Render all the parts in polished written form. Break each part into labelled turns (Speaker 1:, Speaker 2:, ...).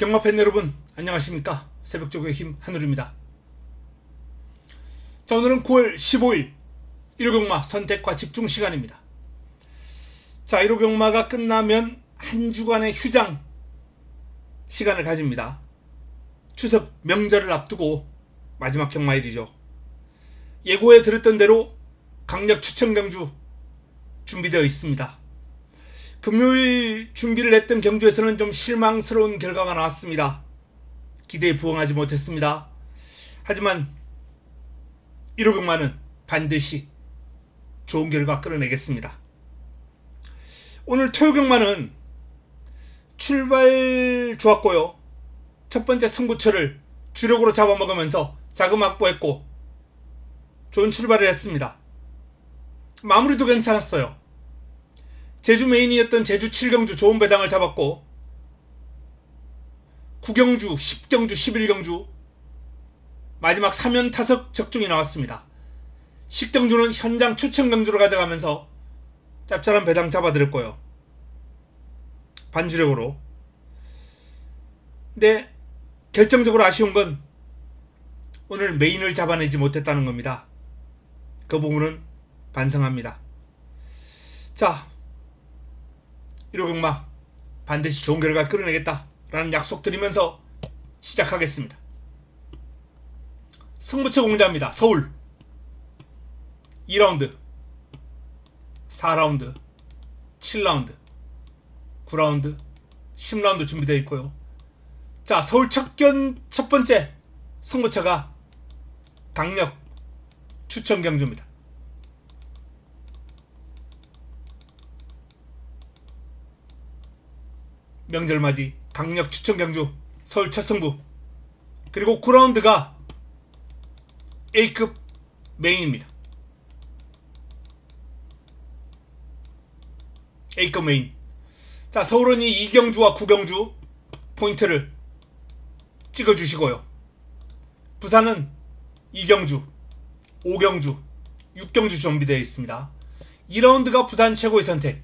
Speaker 1: 경마팬 여러분 안녕하십니까. 새벽조교의 힘 한울입니다. 자, 오늘은 9월 15일 1호 경마 선택과 집중 시간입니다. 자, 1호 경마가 끝나면 한 주간의 휴장 시간을 가집니다. 추석 명절을 앞두고 마지막 경마일이죠. 예고에 들었던 대로 강력 추천 경주 준비되어 있습니다. 금요일 준비를 했던 경주에서는 좀 실망스러운 결과가 나왔습니다. 기대에 부응하지 못했습니다. 하지만 1호 경마는 반드시 좋은 결과 끌어내겠습니다. 오늘 토요 경마는 출발 좋았고요. 첫 번째 승부처를 주력으로 잡아먹으면서 자금 확보했고 좋은 출발을 했습니다. 마무리도 괜찮았어요. 제주 메인이었던 제주 7경주 좋은 배당을 잡았고 9경주, 10경주, 11경주 마지막 3연 타석 적중이 나왔습니다. 10경주는 현장 추천 경주로 가져가면서 짭짤한 배당 잡아드렸고요. 반주력으로. 근데 결정적으로 아쉬운 건 오늘 메인을 잡아내지 못했다는 겁니다. 그 부분은 반성합니다. 자, 1호 경마 반드시 좋은 결과 끌어내겠다 라는 약속 드리면서 시작하겠습니다. 승부처 공자입니다. 서울 2라운드 4라운드 7라운드 9라운드 10라운드 준비되어 있고요. 자, 서울 첫 번째 승부처가 강력 추천 경주입니다. 명절맞이 강력 추천 경주 서울 첫 승부. 그리고 9라운드가 A급 메인입니다. A급 메인. 자, 서울은 이 2경주와 9경주 포인트를 찍어주시고요. 부산은 2경주, 5경주, 6경주 준비되어 있습니다. 2라운드가 부산 최고의 선택.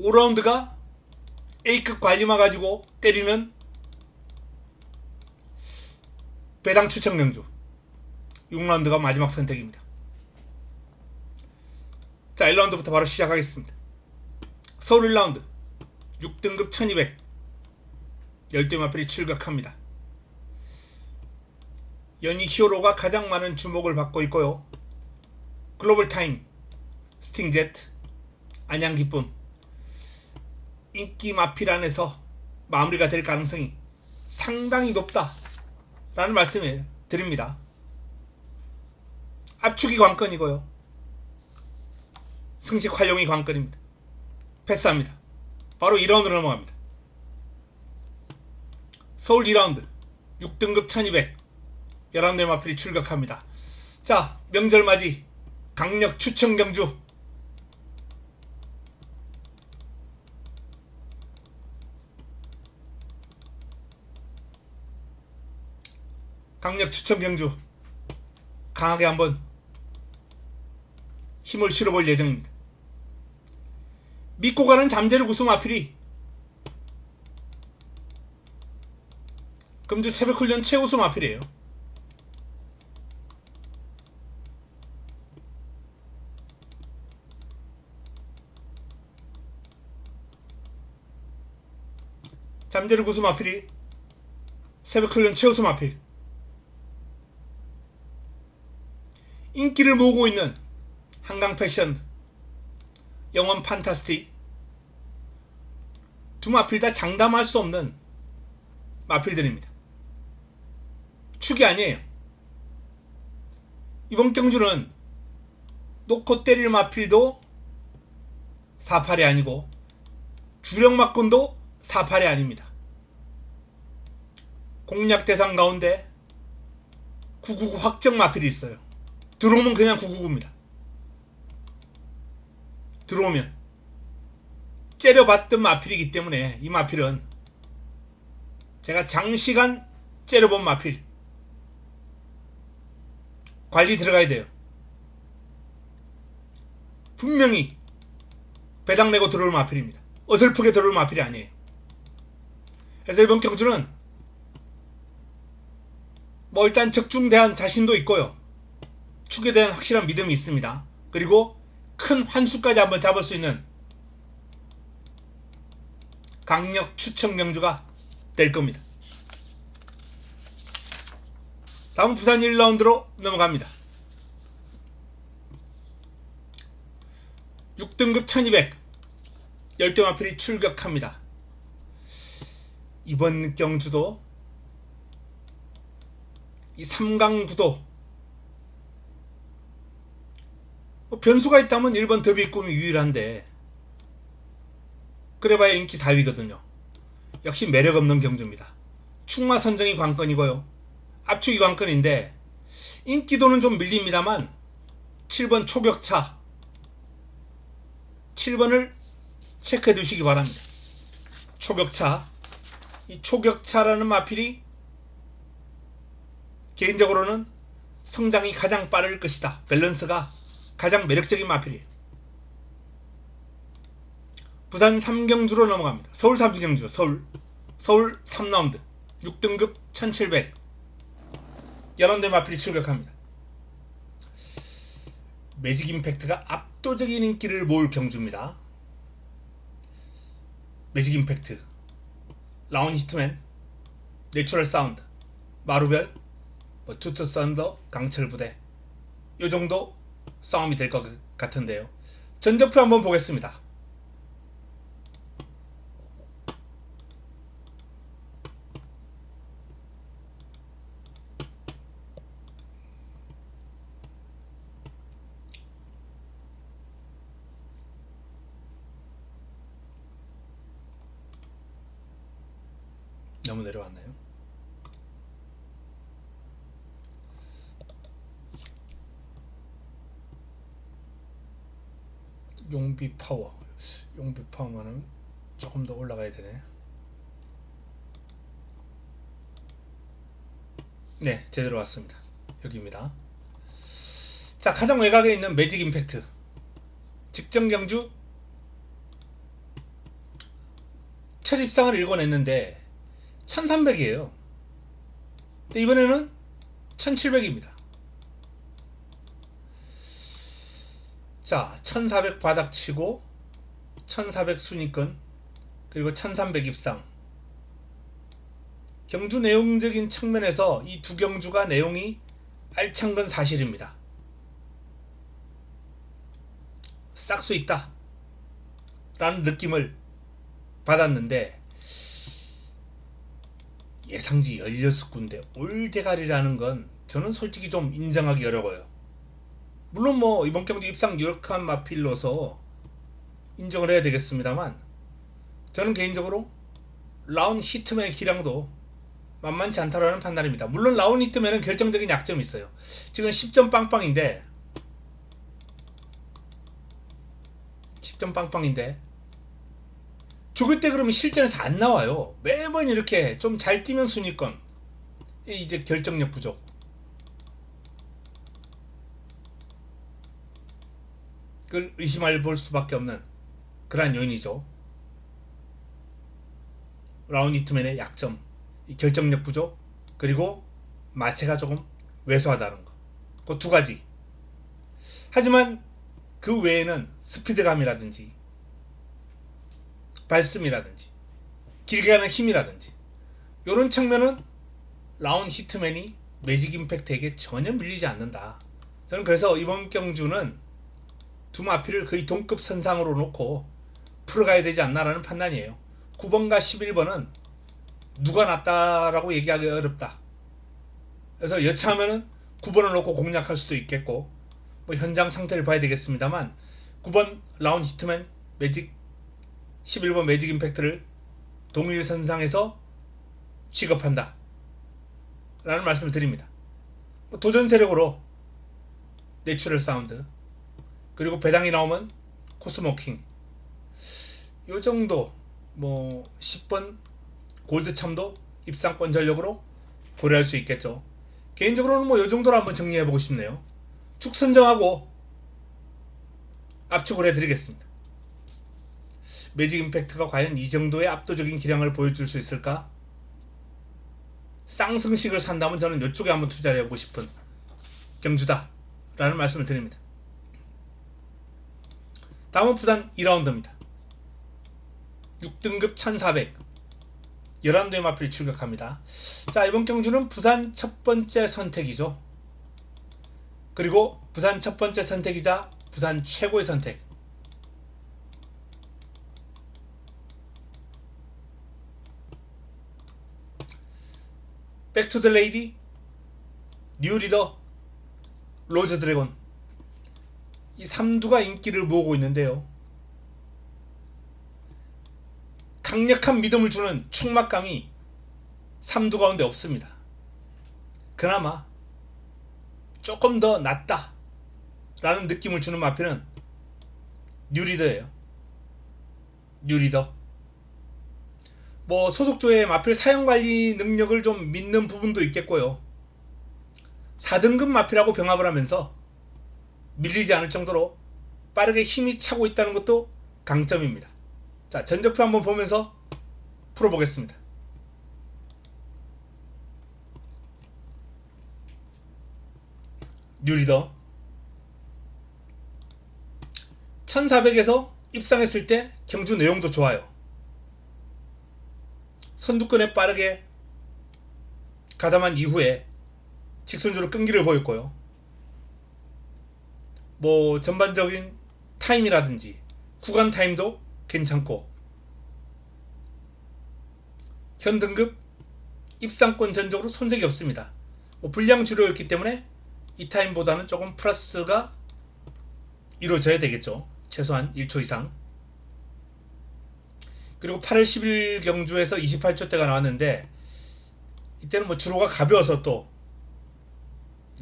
Speaker 1: 5라운드가 A급 관리마 가지고 때리는 배당 추천 경주. 6라운드가 마지막 선택입니다. 자, 1라운드부터 바로 시작하겠습니다. 서울 1라운드 6등급 1200 12 마필이 출격합니다. 연이 히어로가 가장 많은 주목을 받고 있고요. 글로벌타임, 스팅제트, 안양기쁨 인기 마필 안에서 마무리가 될 가능성이 상당히 높다 라는 말씀을 드립니다. 압축이 관건이고요. 승식 활용이 관건입니다. 패스합니다. 바로 2라운드로 넘어갑니다. 서울 2라운드 6등급 1200 11대 마필이 출격합니다. 자, 명절맞이 강력 추천 경주 강력 추천 경주 강하게 한번 힘을 실어볼 예정입니다. 믿고 가는 잠재력 우승 마필이 금주 새벽훈련 최우승 마필이에요. 잠재력 우승 마필이 새벽훈련 최우승 마필. 인기를 모으고 있는 한강 패션, 영원 판타스틱 두 마필 다 장담할 수 없는 마필들입니다. 축이 아니에요. 이번 경주는 놓고 때릴 마필도 4팔이 아니고 주력 막군도 4팔이 아닙니다. 공략 대상 가운데 999 확정 마필이 있어요. 들어오면 그냥 999입니다. 들어오면 째려봤던 마필이기 때문에 이 마필은 제가 장시간 째려본 마필. 관리 들어가야 돼요. 분명히 배당 내고 들어올 마필입니다. 어설프게 들어올 마필이 아니에요. 그래서 이번 경주는 뭐 일단 적중에 대한 자신도 있고요. 축에 대한 확실한 믿음이 있습니다. 그리고 큰 환수까지 한번 잡을 수 있는 강력 추천 경주가 될 겁니다. 다음 부산 1라운드로 넘어갑니다. 6등급 1200 10대 마필이 출격합니다. 이번 경주도 이 3강 구도 변수가 있다면 1번 더비 꿈이 유일한데 그래봐야 인기 4위거든요. 역시 매력 없는 경주입니다. 축마 선정이 관건이고요. 압축이 관건인데 인기도는 좀 밀립니다만 7번 초격차 7번을 체크해 두시기 바랍니다. 초격차 이 초격차라는 마필이 개인적으로는 성장이 가장 빠를 것이다. 밸런스가 가장 매력적인 마필이에요. 부산 3경주로 넘어갑니다. 서울 3경주 서울 3라운드 6등급 1700 11대 마필이 출격합니다. 매직 임팩트가 압도적인 인기를 모을 경주입니다. 매직 임팩트, 라운 히트맨, 내추럴 사운드, 마루별, 투트 썬더, 강철 부대 요정도 싸움이 될 것 같은데요. 전적표 한번 보겠습니다. 너무 내려왔나요? 용비 파워만은 조금 더 올라가야 되네. 네, 제대로 왔습니다. 여기입니다. 자, 가장 외곽에 있는 매직 임팩트 직전 경주 첫 입상을 읽어냈는데 1300이에요. 근데 이번에는 1700입니다. 자, 1400 바닥 치고 1400 순위권 그리고 1300 입상. 경주 내용적인 측면에서 이 두 경주가 내용이 알찬 건 사실입니다. 싹 수 있다 라는 느낌을 받았는데 예상지 16군데 올대가리라는 건 저는 솔직히 좀 인정하기 어려워요. 물론 뭐 이번 경주 입상 유력한 마필로서 인정을 해야 되겠습니다만 저는 개인적으로 라운 히트맨의 기량도 만만치 않다라는 판단입니다. 물론 라운 히트맨은 결정적인 약점이 있어요. 지금 10점 빵빵인데 죽을 때 그러면 실전에서 안 나와요. 매번 이렇게 좀 잘 뛰면 순위권 이제 결정력 부족. 그걸 의심할 볼 수밖에 없는 그러한 요인이죠. 라운 히트맨의 약점, 이 결정력 부족, 그리고 마체가 조금 왜소하다는 거. 그 두 가지. 하지만 그 외에는 스피드감이라든지 발씀이라든지 길게 가는 힘이라든지 이런 측면은 라운 히트맨이 매직 임팩트에게 전혀 밀리지 않는다. 저는 그래서 이번 경주는 두 마필을 거의 동급 선상으로 놓고 풀어가야 되지 않나라는 판단이에요. 9번과 11번은 누가 낫다라고 얘기하기 어렵다. 그래서 여차하면은 9번을 놓고 공략할 수도 있겠고 뭐 현장 상태를 봐야 되겠습니다만 9번 라운 히트맨 매직 11번 매직 임팩트를 동일 선상에서 취급한다 라는 말씀을 드립니다. 도전 세력으로 내추럴 사운드 그리고 배당이 나오면 코스모킹 요 정도 뭐 10번 골드참도 입상권 전력으로 고려할 수 있겠죠. 개인적으로는 뭐 요 정도로 한번 정리해보고 싶네요. 축 선정하고 압축을 해드리겠습니다. 매직 임팩트가 과연 이 정도의 압도적인 기량을 보여줄 수 있을까? 쌍승식을 산다면 저는 이쪽에 한번 투자를 해보고 싶은 경주다 라는 말씀을 드립니다. 다음은 부산 2라운드입니다. 6등급 1400 11도의 마필이 출격합니다. 자, 이번 경주는 부산 첫 번째 선택이죠. 그리고 부산 첫 번째 선택이자 부산 최고의 선택. 백투 더 레이디, 뉴 리더, 로즈 드래곤. 이 3두가 인기를 모으고 있는데요. 강력한 믿음을 주는 충막감이 3두 가운데 없습니다. 그나마 조금 더 낫다 라는 느낌을 주는 마필은 뉴리더예요. 뉴리더. 뭐 소속조의 마필 사용관리 능력을 좀 믿는 부분도 있겠고요. 4등급 마필하고 병합을 하면서 밀리지 않을 정도로 빠르게 힘이 차고 있다는 것도 강점입니다. 자, 전적표 한번 보면서 풀어보겠습니다. 뉴리더 1400에서 입상했을 때 경주 내용도 좋아요. 선두권에 빠르게 가담한 이후에 직선주로 끈기를 보였고요. 뭐 전반적인 타임이라든지 구간 타임도 괜찮고, 현 등급 입상권 전적으로 손색이 없습니다. 뭐 불량 주로였기 때문에 이 타임보다는 조금 플러스가 이루어져야 되겠죠. 최소한 1초 이상. 그리고 8월 10일 경주에서 28초대가 나왔는데 이때는 뭐 주로가 가벼워서 또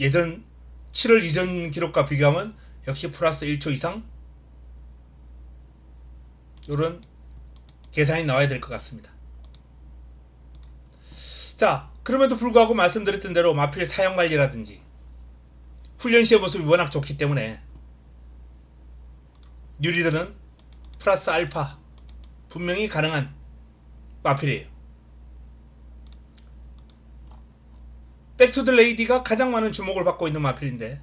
Speaker 1: 예전 7월 이전 기록과 비교하면 역시 플러스 1초 이상 이런 계산이 나와야 될 것 같습니다. 자, 그럼에도 불구하고 말씀드렸던 대로 마필 사용관리라든지 훈련 시의 모습이 워낙 좋기 때문에 뉴리더는 플러스 알파 분명히 가능한 마필이에요. 백투 더 레이디가 가장 많은 주목을 받고 있는 마필인데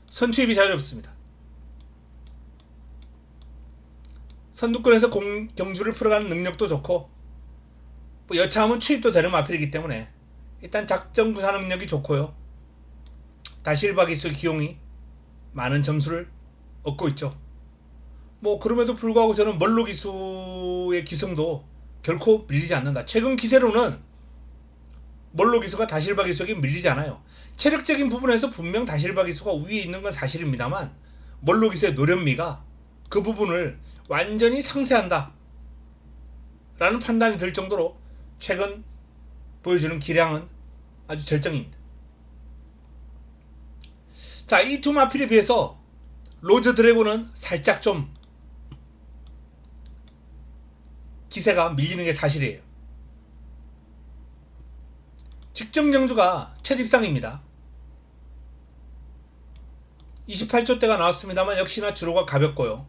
Speaker 1: 선취입이 잘 없습니다. 선두권에서 경주를 풀어가는 능력도 좋고 뭐 여차하면 추입도 되는 마필이기 때문에 일단 작전 구사 능력이 좋고요. 다실바 기술 기용이 많은 점수를 얻고 있죠. 뭐 그럼에도 불구하고 저는 멀로 기수의 기승도 결코 밀리지 않는다. 최근 기세로는 멀로 기수가 다실바 기수에게 밀리지 않아요. 체력적인 부분에서 분명 다실바 기수가 우위에 있는 건 사실입니다만 멀로 기수의 노련미가 그 부분을 완전히 상쇄한다 라는 판단이 들 정도로 최근 보여주는 기량은 아주 절정입니다. 자, 이 두 마필에 비해서 로즈 드래곤은 살짝 좀 기세가 밀리는 게 사실이에요. 직전 경주가 첫 입상입니다. 28초대가 나왔습니다만 역시나 주로가 가볍고요.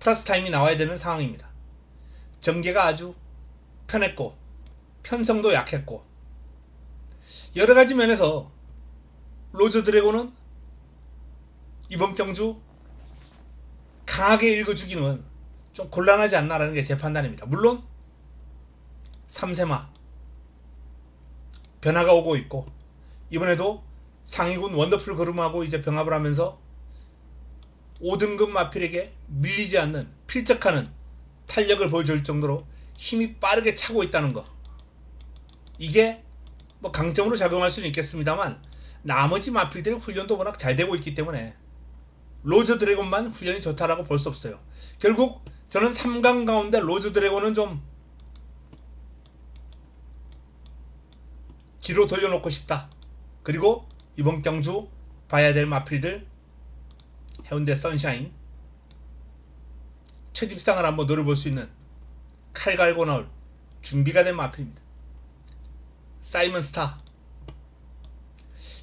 Speaker 1: 플러스 타임이 나와야 되는 상황입니다. 전개가 아주 편했고 편성도 약했고 여러가지 면에서 로즈 드래곤은 이번 경주 강하게 읽어주기는 좀 곤란하지 않나라는 게 제 판단입니다. 물론 3세마 변화가 오고 있고 이번에도 상위군 원더풀 걸음하고 이제 병합을 하면서 5등급 마필에게 밀리지 않는 필적하는 탄력을 보여줄 정도로 힘이 빠르게 차고 있다는 거, 이게 뭐 강점으로 작용할 수는 있겠습니다만 나머지 마필들의 훈련도 워낙 잘 되고 있기 때문에 로즈 드래곤만 훈련이 좋다라고 볼 수 없어요. 결국 저는 3강 가운데 로즈 드래곤은 좀 뒤로 돌려놓고 싶다. 그리고 이번 경주 봐야 될 마필들 해운대 선샤인 첫 입상을 한번 노려볼 수 있는 칼 갈고 나올 준비가 된 마필입니다. 사이먼 스타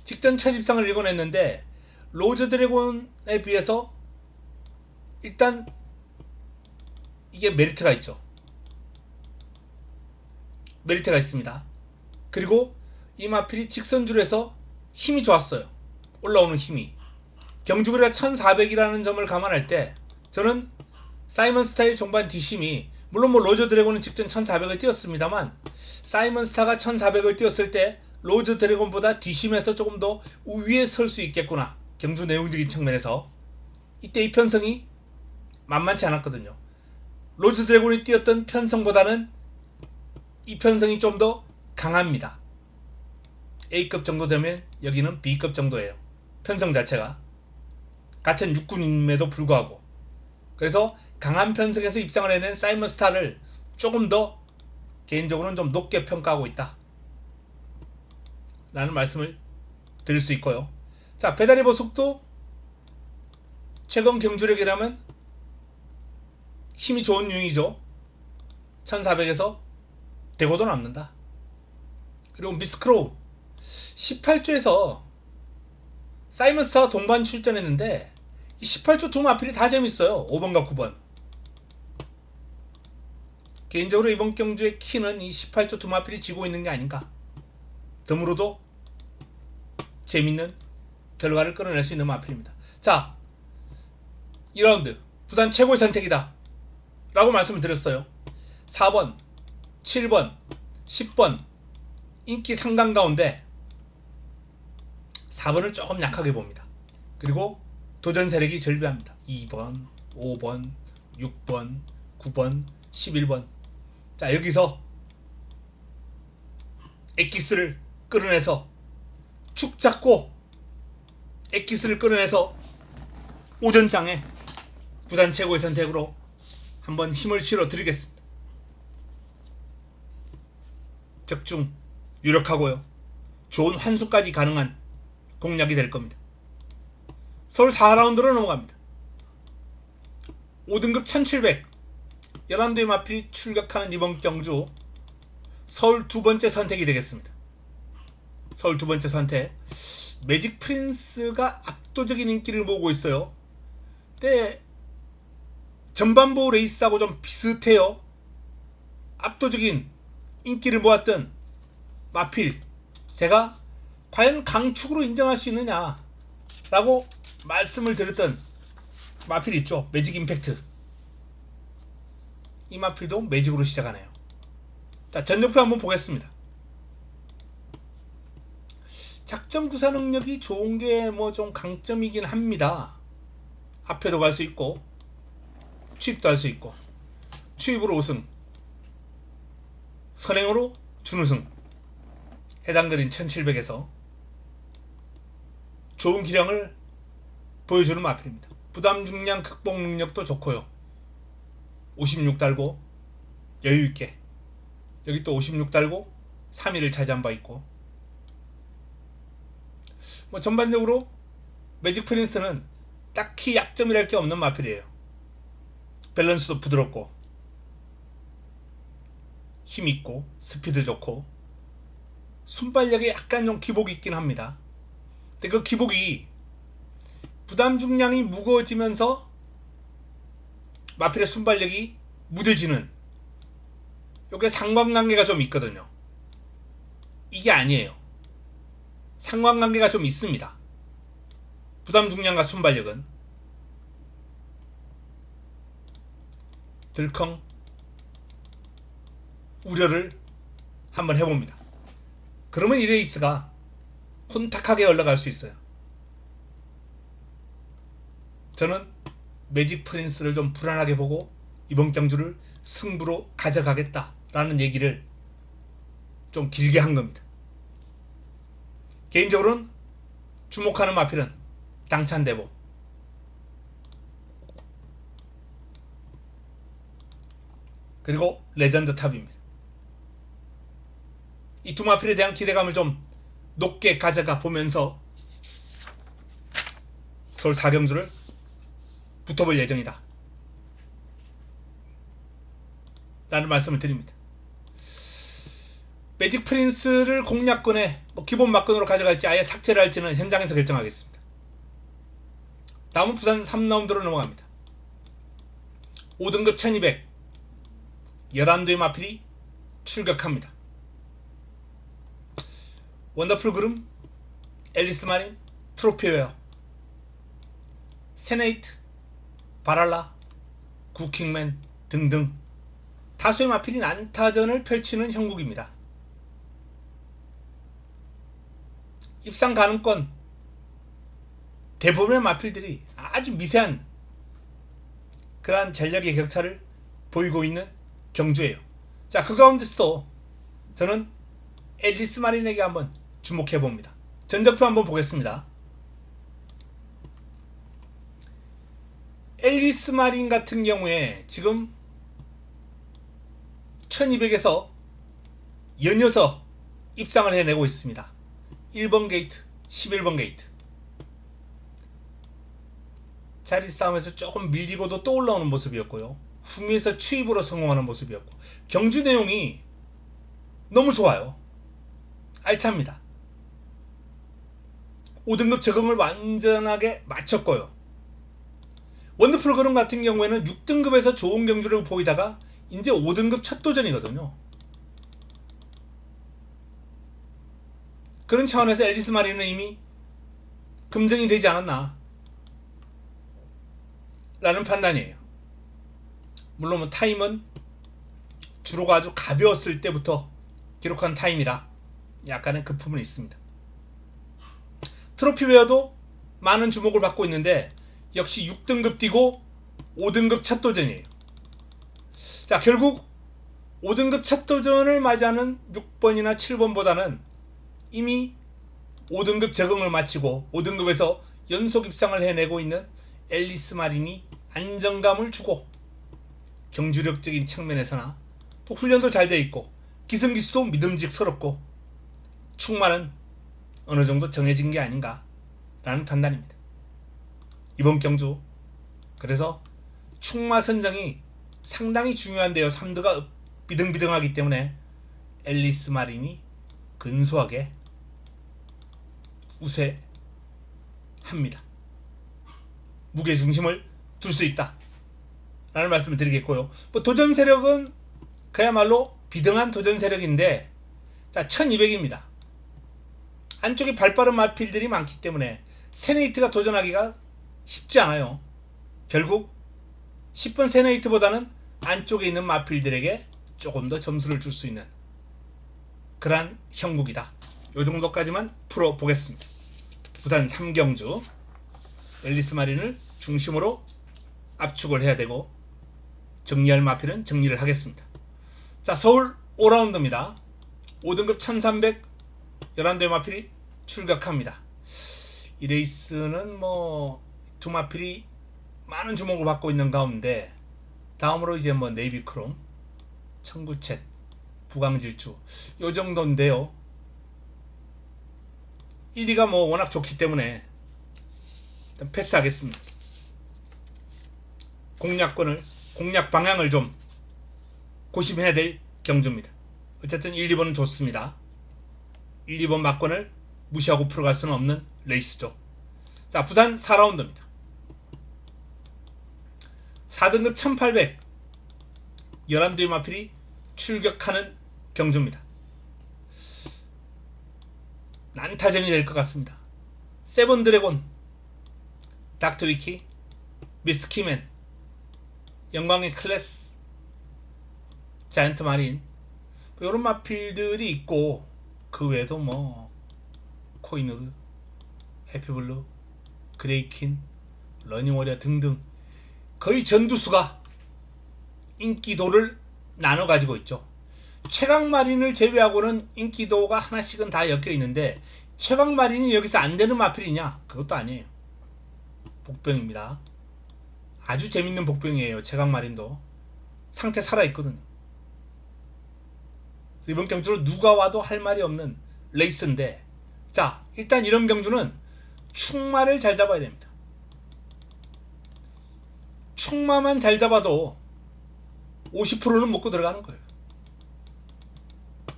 Speaker 1: 직전 첫 입상을 읽어냈는데 로즈 드래곤에 비해서 일단 이게 메리트가 있죠. 메리트가 있습니다. 그리고 이 마필이 직선줄에서 힘이 좋았어요. 올라오는 힘이. 경주거리가 1400이라는 점을 감안할 때 저는 사이먼 스타의 종반 뒷심이 물론 로저 드래곤은 직전 1400을 뛰었습니다만 사이먼 스타가 1400을 뛰었을 때 로저 드래곤보다 뒷심에서 조금 더 우위에 설 수 있겠구나. 경주 내용적인 측면에서 이때 이 편성이 만만치 않았거든요. 로저 드래곤이 뛰었던 편성보다는 이 편성이 좀 더 강합니다. A급 정도 되면 여기는 B급 정도예요. 편성 자체가 같은 육군임에도 불구하고. 그래서 강한 편성에서 입장을 해낸 사이먼 스타를 조금 더 개인적으로는 좀 높게 평가하고 있다 라는 말씀을 드릴 수 있고요. 자, 배달의 보석도 최근 경주력이라면 힘이 좋은 유형이죠. 1400에서 대고도 남는다. 그리고 미스크로우 18조에서 사이먼 스타와 동반 출전했는데 이 18조 두 마필이 다 재밌어요. 5번과 9번. 개인적으로 이번 경주의 키는 이 18조 두 마필이 지고 있는 게 아닌가. 덤으로도 재밌는 결과를 끌어낼 수 있는 마필입니다. 자, 2라운드 부산 최고의 선택이다 라고 말씀을 드렸어요. 4번, 7번, 10번 인기 상강 가운데 4번을 조금 약하게 봅니다. 그리고 도전 세력이 절비합니다. 2번, 5번, 6번, 9번, 11번. 자, 여기서 엑기스를 끌어내서 축 잡고 엑기스를 끌어내서 오전장에 부산 최고의 선택으로 한번 힘을 실어 드리겠습니다. 적중 유력하고요. 좋은 환수까지 가능한 공략이 될 겁니다. 서울 4라운드로 넘어갑니다. 5등급 1700 11도의 마필이 출격하는 이번 경주 서울 두 번째 선택이 되겠습니다. 서울 두 번째 선택. 매직 프린스가 압도적인 인기를 모으고 있어요. 근데 전반부 레이스하고 좀 비슷해요. 압도적인 인기를 모았던 마필, 제가 과연 강축으로 인정할 수 있느냐 라고 말씀을 드렸던 마필 있죠. 매직 임팩트. 이 마필도 매직으로 시작하네요. 자, 전적표 한번 보겠습니다. 작전 구사 능력이 좋은 게 뭐 좀 강점이긴 합니다. 앞에도 갈 수 있고 취입도 할 수 있고, 취입으로 우승, 선행으로 준우승, 해당 그린 1700에서 좋은 기량을 보여주는 마필입니다. 부담 중량 극복 능력도 좋고요. 56 달고 여유있게, 여기 또 56 달고 3위를 차지한 바 있고, 뭐 전반적으로 매직 프린스는 딱히 약점이랄 게 없는 마필이에요. 밸런스도 부드럽고 힘있고 스피드 좋고 순발력에 약간 좀 기복이 있긴 합니다. 근데 그 기복이 부담 중량이 무거워지면서 마필의 순발력이 무뎌지는 요게 상관관계가 좀 있거든요. 이게 아니에요. 상관관계가 좀 있습니다. 부담 중량과 순발력은 들컹 우려를 한번 해봅니다. 그러면 이 레이스가 혼탁하게 흘러갈 수 있어요. 저는 매직 프린스를 좀 불안하게 보고 이번 경주를 승부로 가져가겠다라는 얘기를 좀 길게 한 겁니다. 개인적으로는 주목하는 마필은 당찬대보, 그리고 레전드 탑입니다. 이 두 마필에 대한 기대감을 좀 높게 가져가 보면서 서울 4경주를 붙어볼 예정이다 라는 말씀을 드립니다. 매직 프린스를 공략권에 기본 막건으로 가져갈지 아예 삭제를 할지는 현장에서 결정하겠습니다. 다음은 부산 3라운드로 넘어갑니다. 5등급 1200 11도의 마필이 출격합니다. 원더풀 그룸, 앨리스 마린, 트로피웨어, 세네이트, 바랄라, 구킹맨 등등 다수의 마필이 난타전을 펼치는 형국입니다. 입상 가능권 대부분의 마필들이 아주 미세한 그러한 전략의 격차를 보이고 있는 경주예요. 자, 그 가운데서도 저는 앨리스 마린에게 한번 주목해 봅니다. 전적표 한번 보겠습니다. 앨리스 마린 같은 경우에 지금 1200에서 연이어서 입상을 해내고 있습니다. 1번 게이트, 11번 게이트. 자리 싸움에서 조금 밀리고도 또 올라오는 모습이었고요. 후미에서 추입으로 성공하는 모습이었고, 경주 내용이 너무 좋아요. 알찹니다. 5등급 적응을 완전하게 마쳤고요. 원더풀 그룹 같은 경우에는 6등급에서 좋은 경주를 보이다가 이제 5등급 첫 도전이거든요. 그런 차원에서 앨리스 마린은 이미 금정이 되지 않았나 라는 판단이에요. 물론 타임은 주로가 아주 가벼웠을 때부터 기록한 타임이라 약간의 급품은 있습니다. 트로피웨어도 많은 주목을 받고 있는데 역시 6등급 뛰고 5등급 첫 도전이에요. 자, 결국 5등급 첫 도전을 맞이하는 6번이나 7번보다는 이미 5등급 적응을 마치고 5등급에서 연속 입상을 해내고 있는 앨리스 마린이 안정감을 주고 경주력적인 측면에서나 또 훈련도 잘 되어 있고 기승기수도 믿음직스럽고 충만은 어느 정도 정해진 게 아닌가 라는 판단입니다. 이번 경주 그래서 충마 선정이 상당히 중요한데요. 3드가 비등비등하기 때문에 앨리스 마린이 근소하게 우세합니다. 무게중심을 둘 수 있다 라는 말씀을 드리겠고요. 뭐 도전 세력은 그야말로 비등한 도전 세력인데, 자, 1200입니다. 안쪽에 발빠른 마필들이 많기 때문에 세네이트가 도전하기가 쉽지 않아요. 결국 10번 세네이트보다는 안쪽에 있는 마필들에게 조금 더 점수를 줄 수 있는 그러한 형국이다. 이 정도까지만 풀어보겠습니다. 부산 3경주 앨리스 마린을 중심으로 압축을 해야 되고 정리할 마필은 정리를 하겠습니다. 자, 서울 5라운드입니다. 5등급 1300 11대 마필이 출격합니다. 이 레이스는 뭐 두 마필이 많은 주목을 받고 있는 가운데 다음으로 이제 뭐 네이비크롬, 청구챗, 부강질주 요 정도인데요. 1, 2가 뭐 워낙 좋기 때문에 일단 패스하겠습니다. 공략 방향을 좀 고심해야 될 경주입니다. 어쨌든 1, 2번은 좋습니다. 1, 2번 막권을 무시하고 풀어갈 수는 없는 레이스죠. 자, 부산 4라운드입니다. 4등급 1800 11대의 마필이 출격하는 경주입니다. 난타전이 될 것 같습니다. 세븐 드래곤, 닥터 위키, 미스트 키맨, 영광의 클래스, 자이언트 마린 이런 마필들이 있고, 그 외에도 뭐 코이누르, 해피블루, 그레이킨, 러닝워리어 등등 거의 전두수가 인기도를 나눠 가지고 있죠. 최강마린을 제외하고는 인기도가 하나씩은 다 엮여 있는데, 최강마린이 여기서 안 되는 마필이냐? 그것도 아니에요. 복병입니다. 아주 재밌는 복병이에요. 최강마린도 상태 살아있거든요. 이번 경주로 누가 와도 할 말이 없는 레이스인데, 자, 일단 이런 경주는 충마를 잘 잡아야 됩니다. 충마만 잘 잡아도 50%는 먹고 들어가는 거예요.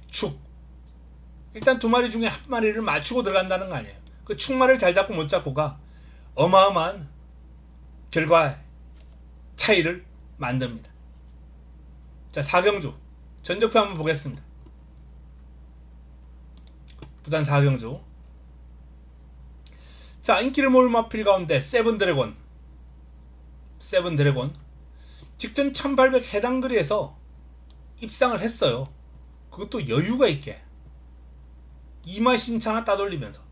Speaker 1: 축. 일단 두 마리 중에 한 마리를 맞추고 들어간다는 거 아니에요. 그 충마를 잘 잡고 못 잡고가 어마어마한 결과 차이를 만듭니다. 자, 4경주 전적표 한번 보겠습니다. 부산 4경주. 자, 인기를 모을 마필 가운데 세븐드래곤 직전 1800 해당 거리에서 입상을 했어요. 그것도 여유가 있게 2마 신차나 따돌리면서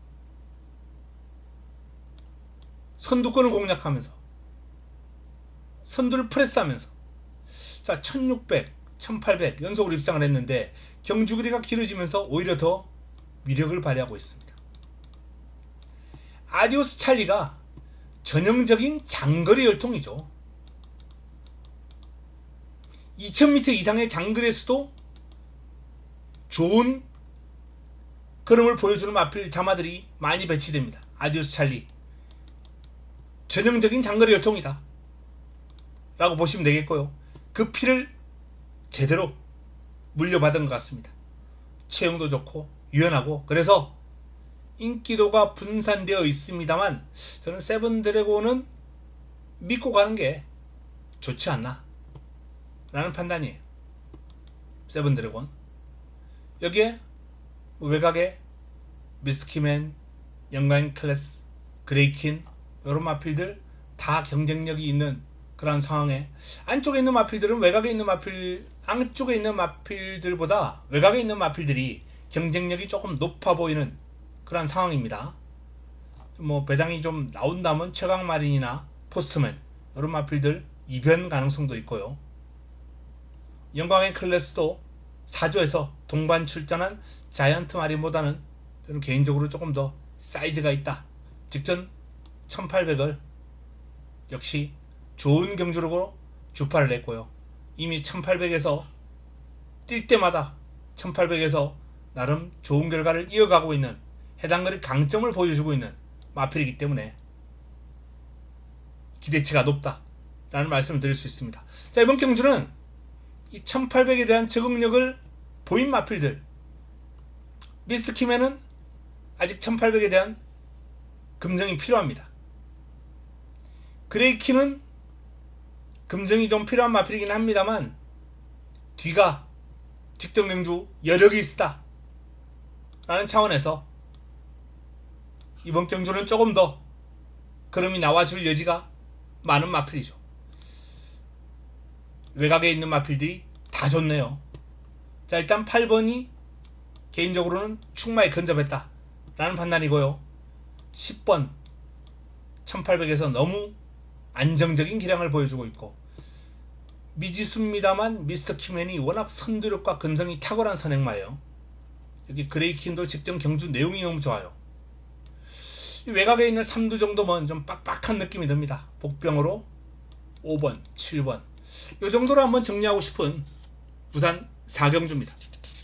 Speaker 1: 선두권을 공략하면서 선두를 프레스하면서 자, 1600, 1800 연속으로 입상을 했는데 경주거리가 길어지면서 오히려 더 위력을 발휘하고 있습니다. 아디오스 찰리가 전형적인 장거리 열통이죠. 2000m 이상의 장거리에서도 좋은 걸음을 보여주는 마필 자마들이 많이 배치됩니다. 아디오스 찰리 전형적인 장거리 열통이다 라고 보시면 되겠고요. 그 피를 제대로 물려받은 것 같습니다. 체형도 좋고 유연하고 그래서 인기도가 분산되어 있습니다만 저는 세븐드래곤은 믿고 가는 게 좋지 않나 라는 판단이에요. 세븐드래곤 여기에 외곽에 미스키맨, 영광 클래스, 그레이킨 이런 마필들 다 경쟁력이 있는 그런 상황에 안쪽에 있는 마필들은 외곽에 있는 마필 안쪽에 있는 마필들보다 외곽에 있는 마필들이 경쟁력이 조금 높아 보이는 그런 상황입니다. 뭐 배당이 좀 나온다면 최강마린이나 포스트맨 이런 마필들 이변 가능성도 있고요. 영광의 클래스도 4조에서 동반 출전한 자이언트 마린보다는 저는 개인적으로 조금 더 사이즈가 있다. 직전 1800을 역시 좋은 경주력으로 주파를 냈고요. 이미 1800에서 뛸 때마다 1800에서 나름 좋은 결과를 이어가고 있는 해당 거리 강점을 보여주고 있는 마필이기 때문에 기대치가 높다 라는 말씀을 드릴 수 있습니다. 자, 이번 경주는 이 1800에 대한 적응력을 보인 마필들 미스트키맨은 아직 1800에 대한 검증이 필요합니다. 그레이키는 검증이 좀 필요한 마필이긴 합니다만 뒤가 직전 경주 여력이 있다 라는 차원에서 이번 경주는 조금 더 걸음이 나와줄 여지가 많은 마필이죠. 외곽에 있는 마필들이 다 좋네요. 자, 일단 8번이 개인적으로는 충마에 근접했다 라는 판단이고요. 10번 1800에서 너무 안정적인 기량을 보여주고 있고 미지수입니다만 미스터 키맨이 워낙 선두력과 근성이 탁월한 선행마예요. 여기 그레이킨도 직전 경주 내용이 너무 좋아요. 외곽에 있는 3두 정도면 좀 빡빡한 느낌이 듭니다. 복병으로 5번, 7번 이 정도로 한번 정리하고 싶은 부산 4경주입니다.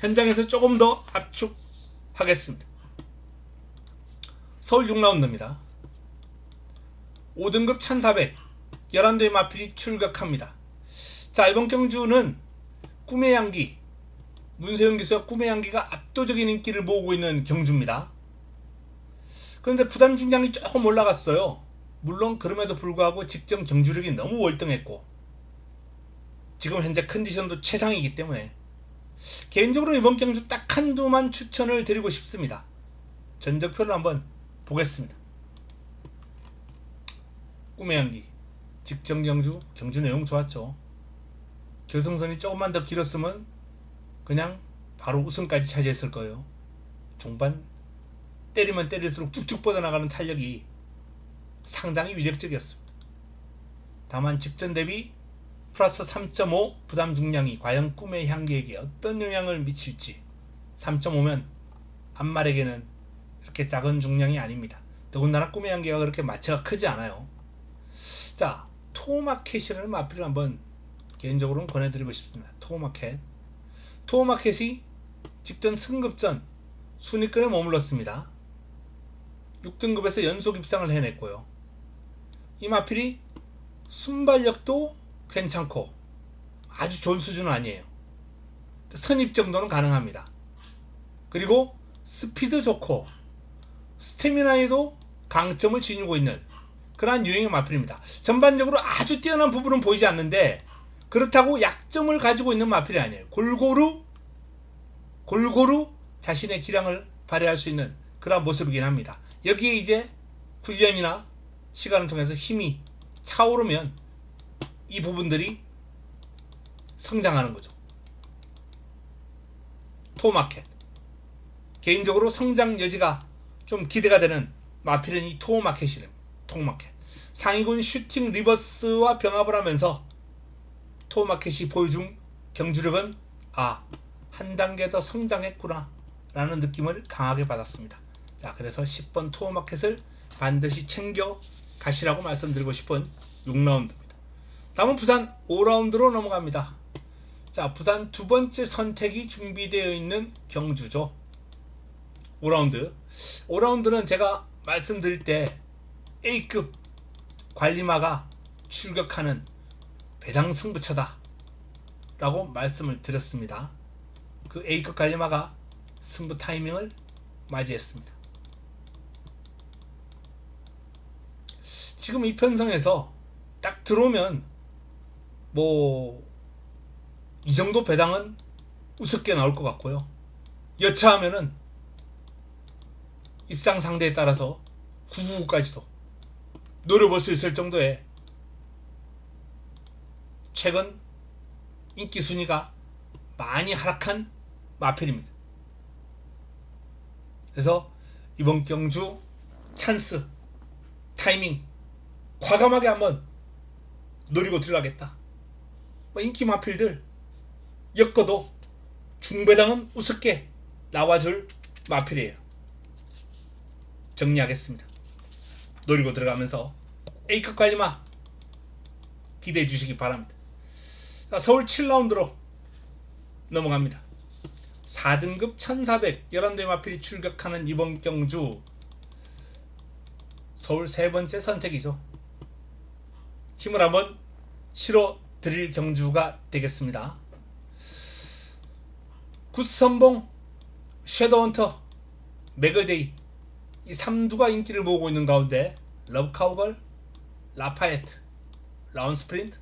Speaker 1: 현장에서 조금 더 압축하겠습니다. 서울 6라운드입니다. 5등급 1400 11대의 마필이 출격합니다. 자, 이번 경주는 꿈의 향기 문세영 기수와 꿈의 향기가 압도적인 인기를 모으고 있는 경주입니다. 그런데 부담 중량이 조금 올라갔어요. 물론 그럼에도 불구하고 직전 경주력이 너무 월등했고 지금 현재 컨디션도 최상이기 때문에 개인적으로 이번 경주 딱 한두만 추천을 드리고 싶습니다. 전적표를 한번 보겠습니다. 꿈의 향기 직전 경주 내용 좋았죠. 결승선이 조금만 더 길었으면 그냥 바로 우승까지 차지했을 거예요. 중반 때리면 때릴수록 쭉쭉 뻗어나가는 탄력이 상당히 위력적이었습니다. 다만 직전 대비 플러스 3.5 부담 중량이 과연 꿈의 향기에게 어떤 영향을 미칠지 3.5면 앞말에게는 그렇게 작은 중량이 아닙니다. 더군다나 꿈의 향기가 그렇게 마체가 크지 않아요. 자, 토마켓이라는 마필을 한번 개인적으로는 권해드리고 싶습니다. 토마켓이 직전 승급전 순위권에 머물렀습니다. 6등급에서 연속 입상을 해냈고요. 이 마필이 순발력도 괜찮고 아주 좋은 수준은 아니에요. 선입 정도는 가능합니다. 그리고 스피드 좋고 스태미나에도 강점을 지니고 있는 그러한 유형의 마필입니다. 전반적으로 아주 뛰어난 부분은 보이지 않는데 그렇다고 약점을 가지고 있는 마필이 아니에요. 골고루 자신의 기량을 발휘할 수 있는 그런 모습이긴 합니다. 여기에 이제 훈련이나 시간을 통해서 힘이 차오르면 이 부분들이 성장하는 거죠. 토어마켓. 개인적으로 성장 여지가 좀 기대가 되는 마필은 이 토어마켓이래요. 토어마켓. 상위군 슈팅 리버스와 병합을 하면서 토어마켓이 보여준 경주력은 한 단계 더 성장했구나 라는 느낌을 강하게 받았습니다. 자, 그래서 10번 토어마켓을 반드시 챙겨 가시라고 말씀드리고 싶은 6라운드입니다. 다음은 부산 5라운드로 넘어갑니다. 자, 부산 두 번째 선택이 준비되어 있는 경주죠. 5라운드는 제가 말씀드릴 때 A급 관리마가 출격하는 배당 승부처다 라고 말씀을 드렸습니다. 그 A급 관리마가 승부 타이밍을 맞이했습니다. 지금 이 편성에서 딱 들어오면 이 정도 배당은 우습게 나올 것 같고요. 여차하면은 입상 상대에 따라서 999까지도 노려볼 수 있을 정도의 최근 인기 순위가 많이 하락한 마필입니다. 그래서 이번 경주 찬스 타이밍 과감하게 한번 노리고 들어가겠다. 인기 마필들 엮어도 중배당은 우습게 나와줄 마필이에요. 정리하겠습니다. 노리고 들어가면서 A급 관리마 기대해 주시기 바랍니다. 자, 서울 7라운드로 넘어갑니다. 4등급 1400 11대 마필이 출격하는 이번 경주 서울 세 번째 선택이죠. 힘을 한번 실어 드릴 경주가 되겠습니다. 굿선봉, 섀도우헌터, 맥을데이 이 3두가 인기를 모으고 있는 가운데 러브카우걸, 라파에트, 라운스프린트,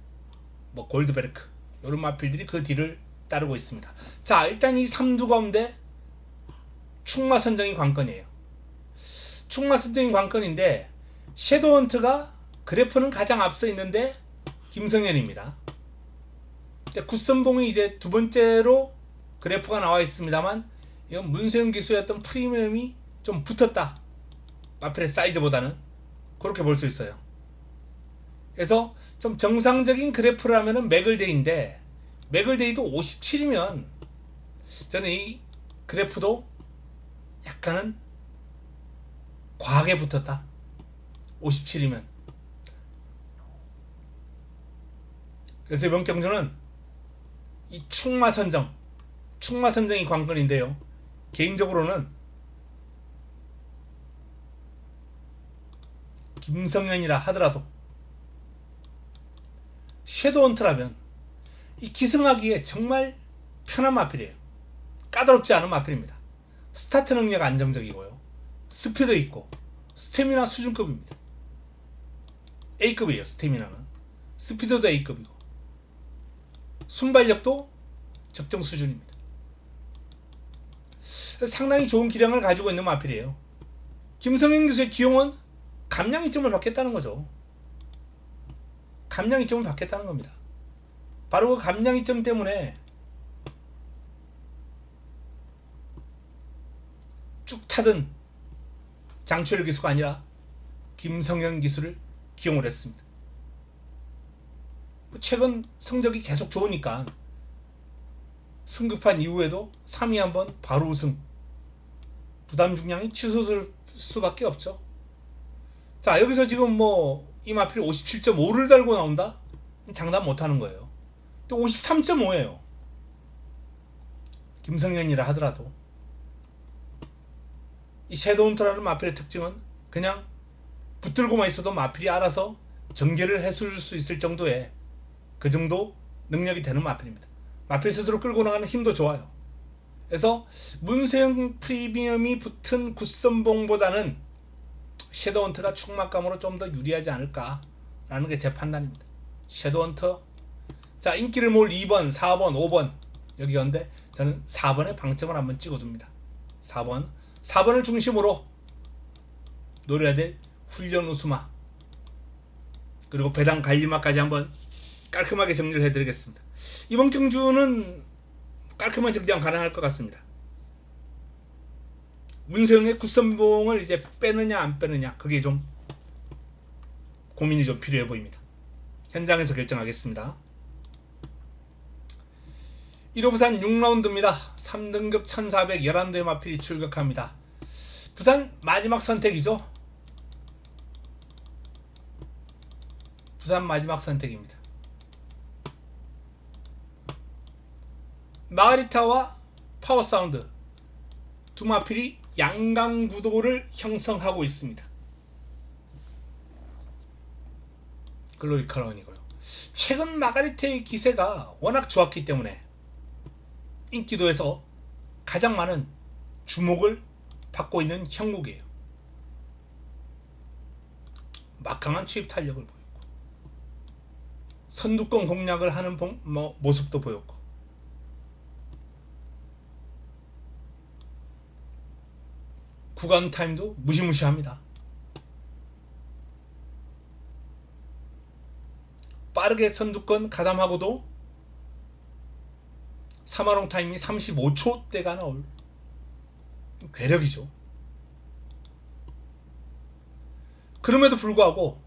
Speaker 1: 골드베르크 이런 마필들이 그 뒤를 따르고 있습니다. 자, 일단 이 3두 가운데 충마선정이 관건이에요. 충마선정이 관건인데 섀도우헌트가 그래프는 가장 앞서 있는데 김성현입니다. 굿선봉이 이제 두 번째로 그래프가 나와 있습니다만 이건 문세영 기수의 어떤 프리미엄이 좀 붙었다. 마필의 사이즈보다는 그렇게 볼 수 있어요. 그래서 좀 정상적인 그래프라면은 맥을데이인데 맥을데이도 57이면 저는 이 그래프도 약간은 과하게 붙었다. 57이면. 그래서 이번 경주는 이 충마선정이 관건인데요. 개인적으로는 김성현이라 하더라도 섀도우헌트라면 이 기승하기에 정말 편한 마필이에요. 까다롭지 않은 마필입니다. 스타트 능력 안정적이고요. 스피드 있고 스태미나 수준급입니다. A급이에요. 스태미나는 스피드도 A급이고 순발력도 적정 수준입니다. 상당히 좋은 기량을 가지고 있는 마필이에요. 김성현 기수의 기용은 감량 이점을 받겠다는 거죠. 감량 이점을 받겠다는 겁니다. 바로 그 감량 이점 때문에 쭉 타던 장철 기수가 아니라 김성현 기수를 기용을 했습니다. 최근 성적이 계속 좋으니까 승급한 이후에도 3위 한번 바로 우승, 부담 중량이 치솟을 수밖에 없죠. 자, 여기서 지금 이 마필이 57.5를 달고 나온다? 장담 못하는 거예요. 또 53.5예요. 김성현이라 하더라도. 이 섀도우헌터라는 마필의 특징은 그냥 붙들고만 있어도 마필이 알아서 전개를 해줄 수 있을 정도의 그 정도 능력이 되는 마필입니다. 마필 스스로 끌고 나가는 힘도 좋아요. 그래서 문세영 프리미엄이 붙은 굿선봉보다는 섀도우헌터가 충막감으로 좀 더 유리하지 않을까라는 게 제 판단입니다. 섀도우헌터 자, 인기를 모을 2번, 4번, 5번 여기였는데 저는 4번에 방점을 한번 찍어둡니다. 4번을 중심으로 노려야 될 훈련 우수마 그리고 배당 관리마까지 한번 깔끔하게 정리를 해드리겠습니다. 이번 경주는 깔끔한 정리가 가능할 것 같습니다. 문세영의 굿선봉을 이제 빼느냐 안 빼느냐 그게 좀 고민이 좀 필요해 보입니다. 현장에서 결정하겠습니다. 1호 부산 6라운드입니다. 3등급 1400 11도의 마필이 출격합니다. 부산 마지막 선택이죠. 부산 마지막 선택입니다. 마가리타와 파워사운드 두 마필이 양강구도를 형성하고 있습니다. 글로리 크라운이고요. 최근 마가리타의 기세가 워낙 좋았기 때문에 인기도에서 가장 많은 주목을 받고 있는 형국이에요. 막강한 취입 탄력을 보였고 선두권 공략을 하는 모습도 보였고 구간 타임도 무시무시합니다. 빠르게 선두권 가담하고도 3화롱 타임이 35초대가 나올 괴력이죠. 그럼에도 불구하고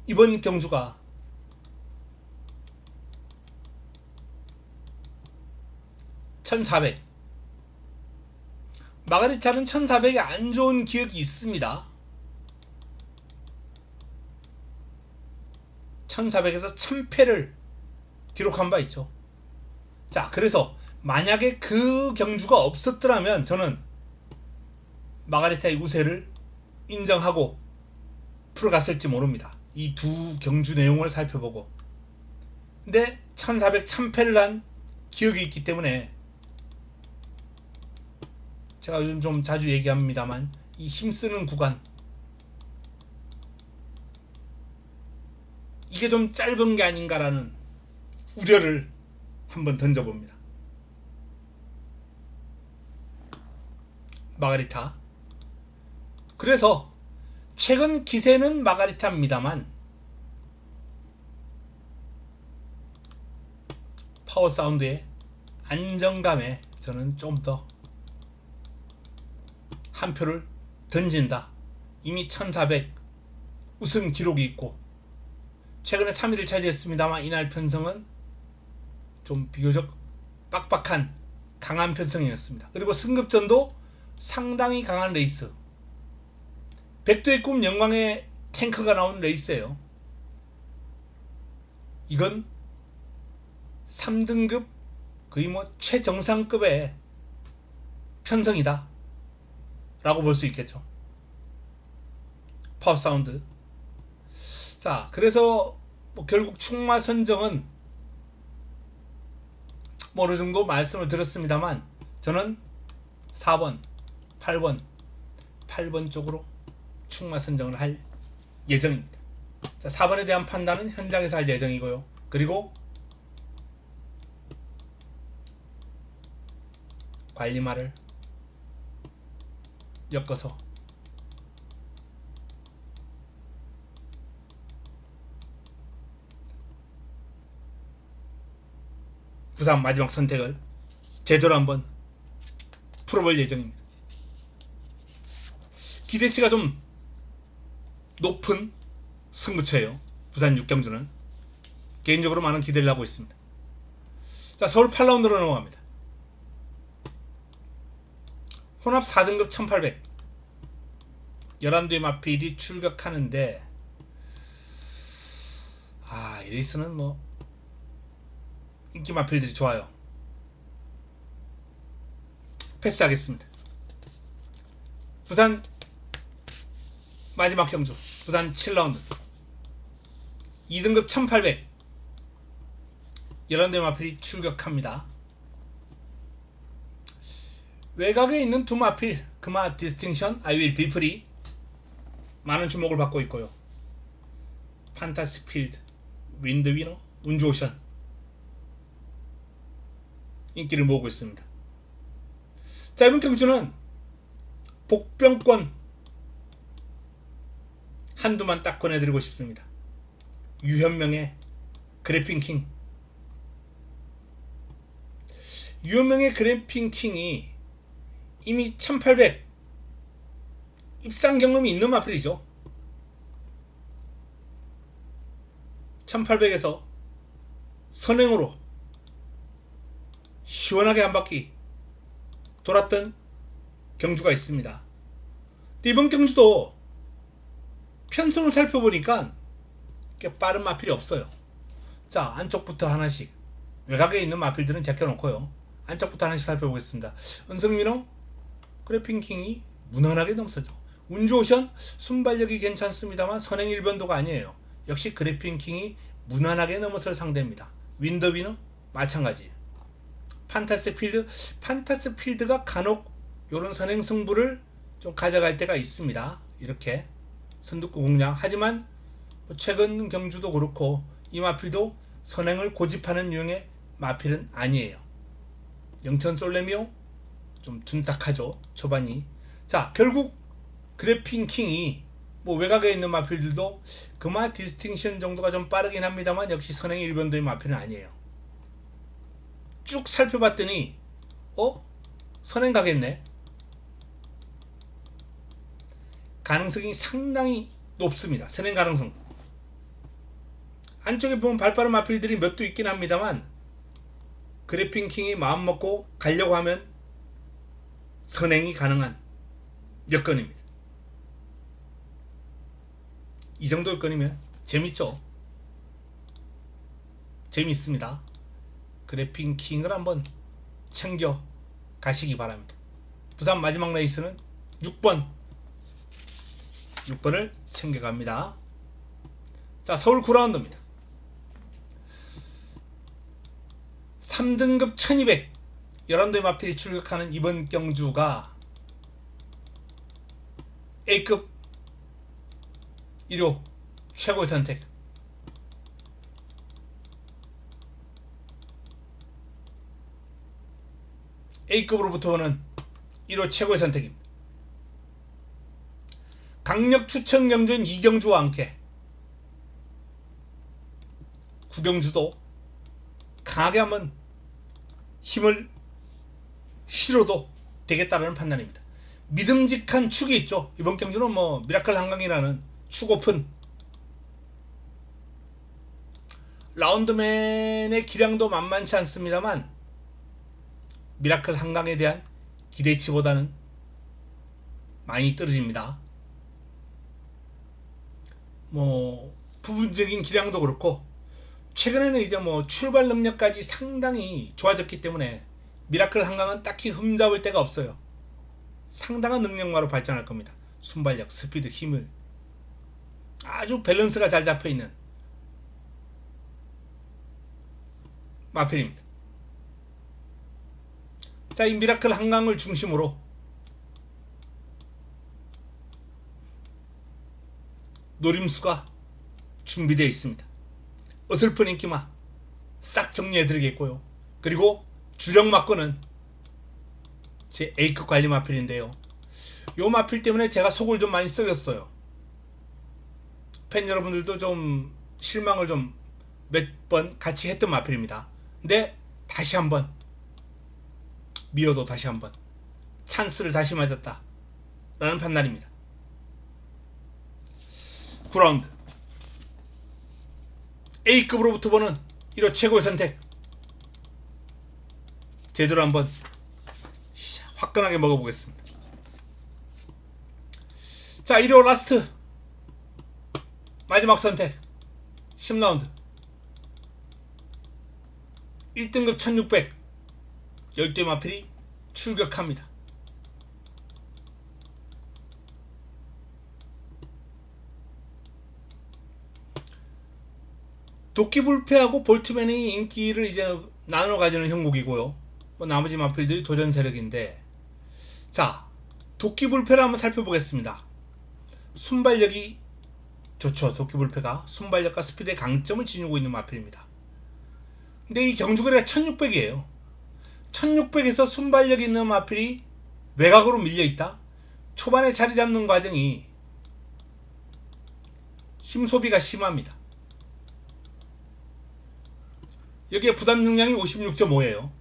Speaker 1: 이번 경주가 (1400) 마가리타는 1400에 안 좋은 기억이 있습니다. 1400에서 1000패를 기록한 바 있죠. 자, 그래서 만약에 그 경주가 없었더라면 저는 마가리타의 우세를 인정하고 풀어갔을지 모릅니다. 이 두 경주 내용을 살펴보고. 근데 1400, 1000패를 한 기억이 있기 때문에 제가 요즘 좀 자주 얘기합니다만 이 힘쓰는 구간 이게 좀 짧은 게 아닌가라는 우려를 한번 던져봅니다. 마가리타. 그래서 최근 기세는 마가리타입니다만 파워사운드의 안정감에 저는 좀 더 한 표를 던진다. 이미 1400 우승 기록이 있고 최근에 3위를 차지했습니다만 이날 편성은 좀 비교적 빡빡한 강한 편성이었습니다. 그리고 승급전도 상당히 강한 레이스. 백두의 꿈 영광의 탱크가 나온 레이스예요. 이건 3등급 거의 뭐 최정상급의 편성이다 라고 볼 수 있겠죠. 파워사운드. 자, 그래서 뭐 결국 충마 선정은 뭐 어느 정도 말씀을 드렸습니다만 저는 4번, 8번 쪽으로 충마 선정을 할 예정입니다. 자, 4번에 대한 판단은 현장에서 할 예정이고요. 그리고 관리마를 엮어서 부산 마지막 선택을 제대로 한번 풀어볼 예정입니다. 기대치가 좀 높은 승부처예요. 부산 6경주는 개인적으로 많은 기대를 하고 있습니다. 자, 서울 8라운드로 넘어갑니다. 혼합 4등급 1800 11도의 마필이 출격하는데 이 레이스는 뭐 인기 마필들이 좋아요. 패스하겠습니다. 부산 마지막 경주 부산 7라운드 2등급 1800 11도의 마필이 출격합니다. 외곽에 있는 두 마필 금화 디스팅션, 아이윌 비프리 많은 주목을 받고 있고요. 판타스틱 필드, 윈드 위너, 운주오션 인기를 모으고 있습니다. 자, 이번 경주는 복병권 한두만 딱 꺼내드리고 싶습니다. 유현명의 그래핑킹. 유현명의 그래핑킹이 이미 1800 입상 경험이 있는 마필이죠. 1800에서 선행으로 시원하게 한 바퀴 돌았던 경주가 있습니다. 이번 경주도 편성을 살펴보니까 이렇게 빠른 마필이 없어요. 자, 안쪽부터 하나씩, 외곽에 있는 마필들은 제껴놓고요, 안쪽부터 하나씩 살펴보겠습니다. 은성민호 그래핑킹이 무난하게 넘어서죠. 운주오션 순발력이 괜찮습니다만 선행 1변도가 아니에요. 역시 그래핑킹이 무난하게 넘어설 상대입니다. 윈더비는 마찬가지. 판타스 필드가 간혹 요런 선행 승부를 좀 가져갈 때가 있습니다. 이렇게 선두권 공략. 하지만 최근 경주도 그렇고 이 마필도 선행을 고집하는 유형의 마필은 아니에요. 영천 솔레미오 좀 둔탁하죠, 초반이. 자, 결국 그래핑킹이 외곽에 있는 마필들도 그마 디스팅션 정도가 좀 빠르긴 합니다만 역시 선행 1변도의 마필은 아니에요. 쭉 살펴봤더니 선행 가겠네. 가능성이 상당히 높습니다. 선행 가능성. 안쪽에 보면 발빠른 마필들이 몇 두 있긴 합니다만 그래핑킹이 마음먹고 가려고 하면 선행이 가능한 여건입니다. 이 정도 여건이면 재밌죠. 재밌습니다. 그래핑킹을 한번 챙겨 가시기 바랍니다. 부산 마지막 레이스는 6번을 챙겨갑니다. 자, 서울 9라운드입니다. 3등급 1200 11도의 마필이 출격하는 이번 경주가 A급 1호 최고의 선택. A급으로부터는 1호 최고의 선택입니다. 강력 추천 경주인 이경주와 함께 구경주도 강하게 한번 힘을 실어도 되겠다는 판단입니다. 믿음직한 축이 있죠. 이번 경주는 미라클 한강이라는 축 오픈. 라운드맨의 기량도 만만치 않습니다만 미라클 한강에 대한 기대치보다는 많이 떨어집니다. 부분적인 기량도 그렇고 최근에는 이제 출발 능력까지 상당히 좋아졌기 때문에 미라클 한강은 딱히 흠잡을 데가 없어요. 상당한 능력마로 발전할 겁니다. 순발력, 스피드, 힘을 아주 밸런스가 잘 잡혀있는 마필입니다. 자, 이 미라클 한강을 중심으로 노림수가 준비되어 있습니다. 어설픈 인기만 싹 정리해드리겠고요. 그리고 주력 마건은 제 A급 관리 마필인데요. 요 마필 때문에 제가 속을 좀 많이 썩였어요. 팬 여러분들도 좀 실망을 좀 몇 번 같이 했던 마필입니다. 근데 다시 한번 미어도 다시 한번 찬스를 다시 맞았다 라는 판단입니다. 9라운드 A급으로부터 보는 1호 최고의 선택. 제대로 한번 화끈하게 먹어보겠습니다. 자, 1호 라스트 마지막 선택 10라운드 1등급 1600 10대 마필이 출격합니다. 도끼불패하고 볼트맨이 인기를 이제 나눠 가지는 형국이고요. 나머지 마필들이 도전 세력인데, 자, 도끼불패를 한번 살펴보겠습니다. 순발력이 좋죠. 도끼불패가 순발력과 스피드의 강점을 지니고 있는 마필입니다. 근데 이 경주거래가 1600이에요. 1600에서 순발력 있는 마필이 외곽으로 밀려있다. 초반에 자리 잡는 과정이 힘소비가 심합니다. 여기에 부담 중량이 56.5예요.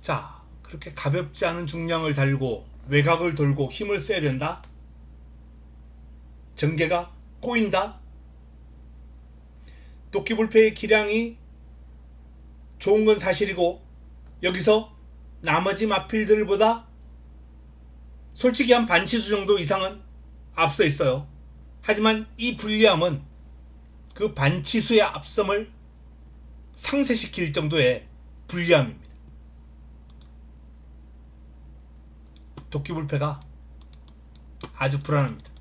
Speaker 1: 자, 그렇게 가볍지 않은 중량을 달고 외곽을 돌고 힘을 써야 된다. 전개가 꼬인다. 도끼불패의 기량이 좋은 건 사실이고 여기서 나머지 마필들보다 솔직히 한 반치수 정도 이상은 앞서 있어요. 하지만 이 불리함은 그 반치수의 앞섬을 상쇄시킬 정도의 불리함입니다. 도끼불패가 아주 불안합니다.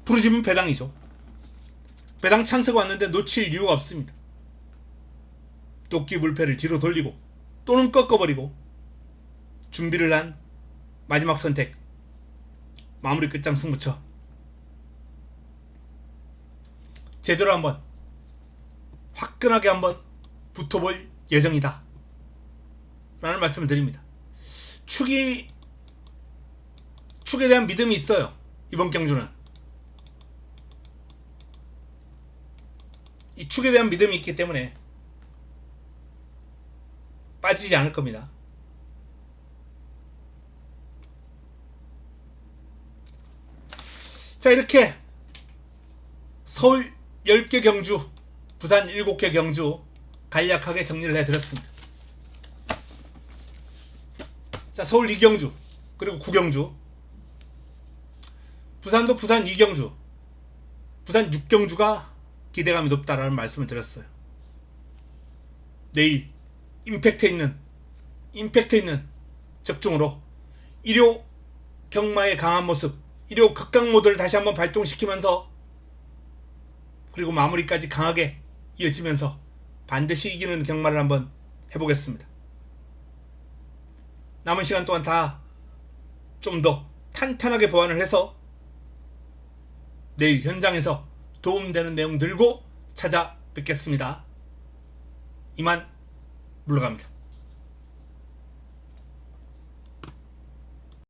Speaker 1: 부르시면 배당이죠. 배당 찬스가 왔는데 놓칠 이유가 없습니다. 도끼불패를 뒤로 돌리고 또는 꺾어버리고 준비를 한 마지막 선택, 마무리 끝장 승부처. 제대로 한번 화끈하게 한번 붙어볼 예정이다 라는 말씀을 드립니다. 축에 대한 믿음이 있어요. 이번 경주는 이 축에 대한 믿음이 있기 때문에 빠지지 않을 겁니다. 자, 이렇게 서울 10개 경주, 부산 7개 경주 간략하게 정리를 해드렸습니다. 자, 서울 2경주 그리고 9경주, 부산도 부산 2경주, 부산 6경주가 기대감이 높다라는 말씀을 드렸어요. 내일 임팩트 있는 적중으로 일요 경마의 강한 모습, 일요 극강 모드를 다시 한번 발동시키면서 그리고 마무리까지 강하게 이어지면서 반드시 이기는 경마를 한번 해보겠습니다. 남은 시간 동안 다 좀 더 탄탄하게 보완을 해서 내일 현장에서 도움되는 내용 들고 찾아뵙겠습니다. 이만 물러갑니다.